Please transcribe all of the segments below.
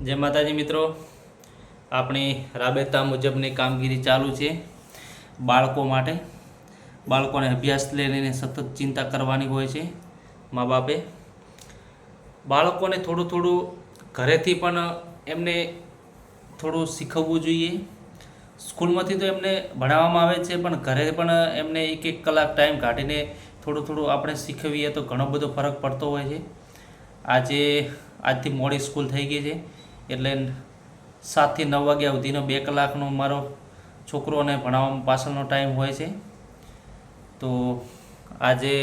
जय माताजी मित्रों, अपनी राबेता मुजबनी कामगीरी चालू है। बाळको माटे बाळकोने अभ्यास लईने सतत चिंता करवानी होय छे। माँ बापे बाळकोने थोड़ुं थोड़ुं घरेथी पण एमने थोड़ुं शीखवવું જોઈએ। स्कूलमांथी तो एमने भणाववामां आवे छे पण घरे पण एमने एक एक कलाक टाइम काढीने थोड़ुं थोड़ुं आपणे शीखवीए तो घणो बधो फरक पड़तो होय छे। આજથી મોડી સ્કૂલ થઈ ગઈ છે એટલે 7 થી 9 વાગ્યા સુધીનો 2 કલાકનો મારો છોકરોને ભણાવવા પાછળનો ટાઈમ હોય છે। તો આજે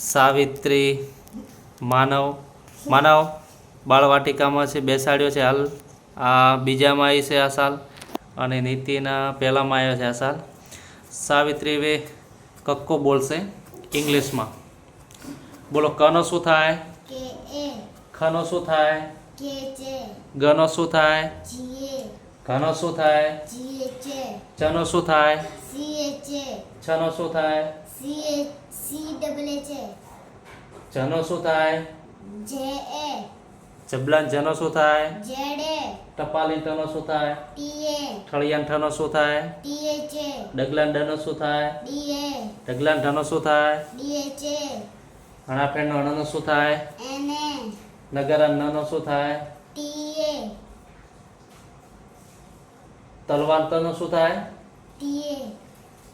સાવિત્રી માનવ બાળવાટિકામાં છે, બેસાડ્યો છે। હાલ આ બીજામાં આવી છે આ સાલ અને નીતિના પહેલામાં આવ્યો છે આ સાલ। સાવિત્રી હવે કક્કો બોલશે ઇંગ્લિશમાં। બોલો, કનો શું થાય? ખનો શું થાય? ગનો શું થાય? ઘનો શું થાય? ચનો શું થાય? છનો શું થાય? જનો શું થાય? જબલાન જનો શું થાય? ટપાલીન ટનો શું થાય? ઠળિયાન ઠનો શું થાય? ડગલાન ડનો શું થાય? ડગલાન ઢનો શું થાય? હણાફેણનો હણનો શું થાય? નગરા નનો શું થાય? તલવાન તનો શું થાય?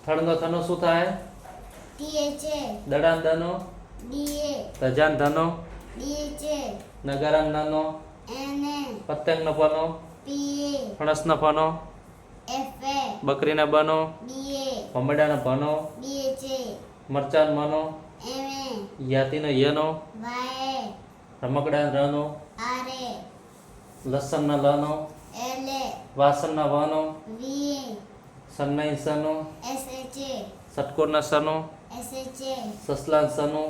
થળનો થનો શું થાય? દડાન દનો? ધજાન ધનો? નગરાન નનો? પતંગનો પનો? ફણસનો ફનો? બકરીના બનો? ભમરડાના ભનો? મરચાન મનો? યાતીનો યનો? રમકડા રનો? લસણના લનો? વાસણના વનો? સન્નાઈ સનો? સટકોરના સનો? સસલાન સનો?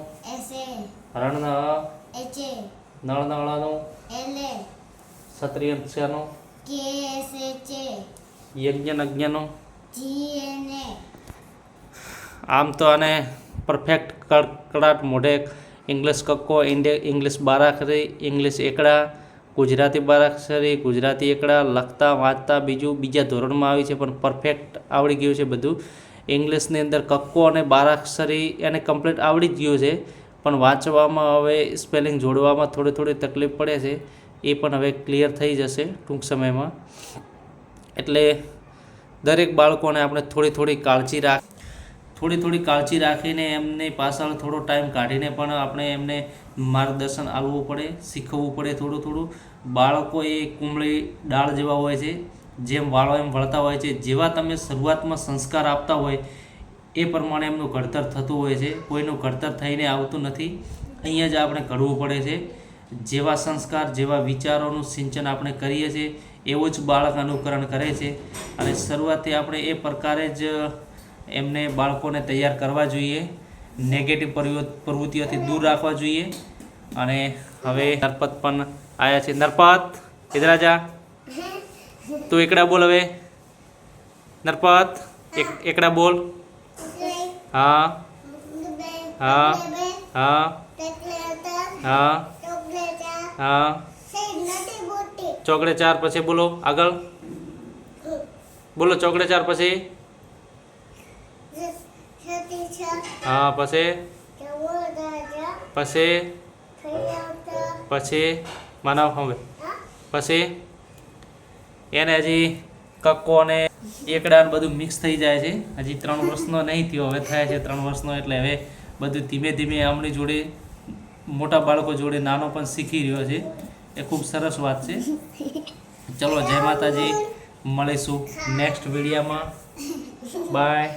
હરણના નળના અળાનો? ક્ષત્રિયન સનો? યજ્ઞન અજ્ઞનો? આમ તો આને પરફેક્ટ કડકડાટ મોઢે ઇંગ્લિશ કક્કો, ઇંગ્લિશ બારાખરી, ઇંગ્લિશ એકડા, ગુજરાતી બારાખરી, ગુજરાતી એકડા લખતા વાંચતા બીજા ધોરણમાં આવી છે પણ પરફેક્ટ આવડી ગયું છે બધું। ઇંગ્લિશની અંદર કક્કો અને બારાક્ષરી એને કમ્પ્લીટ આવડી જ ગયું છે પણ વાંચવામાં હવે સ્પેલિંગ જોડવામાં થોડી તકલીફ પડે છે, એ પણ હવે ક્લિયર થઈ જશે ટૂંક સમયમાં। એટલે દરેક બાળકોને આપણે થોડી કાળજી રાખીને એમની પાછળ થોડો ટાઈમ કાઢીને પણ આપણે એમને માર્ગદર્શન આપવું પડે, શીખવવું પડે થોડું। બાળકો એ કુંબળી ડાળ જેવા હોય છે, જેમ વાળો એમ વળતા હોય છે। જેવા તમે શરૂઆતમાં સંસ્કાર આપતા હોય એ પ્રમાણે એમનું ઘડતર થતું હોય છે, કોઈનું ઘડતર થઈને આવતું નથી, અહીંયા જ આપણે ઘડવું પડે છે। જેવા સંસ્કાર, જેવા વિચારોનું સિંચન આપણે કરીએ છીએ એવું જ બાળક અનુકરણ કરે છે અને શરૂઆતથી આપણે એ પ્રકારે જ એમને બાળકોને તૈયાર કરવા જોઈએ, નેગેટિવ પ્રવૃત્તિઓથી દૂર રાખવા જોઈએ। અને હવે નરપત પણ આવ્યા છે। નરપત, ઇધર આજા, તું એકડા બોલ। હવે નરપત એકડા બોલ। હા હા હા હા હા। ચોકડે 4 પછી બોલો, આગળ બોલો। ચોકડે 4 પછી હા, પછી માનવ હવે પછી એને હજી કક્કો અને એકડા બધું મિક્સ થઈ જાય છે। હજી 3 વર્ષનો નહીં થયો, હવે થાય છે 3 વર્ષનો, એટલે હવે બધું ધીમે ધીમે આમની જોડે મોટા બાળકો જોડે નાનો પણ શીખી રહ્યો છે, એ ખૂબ સરસ વાત છે। ચલો, જય માતાજી, મળીશું નેક્સ્ટ વિડીયોમાં। બાય।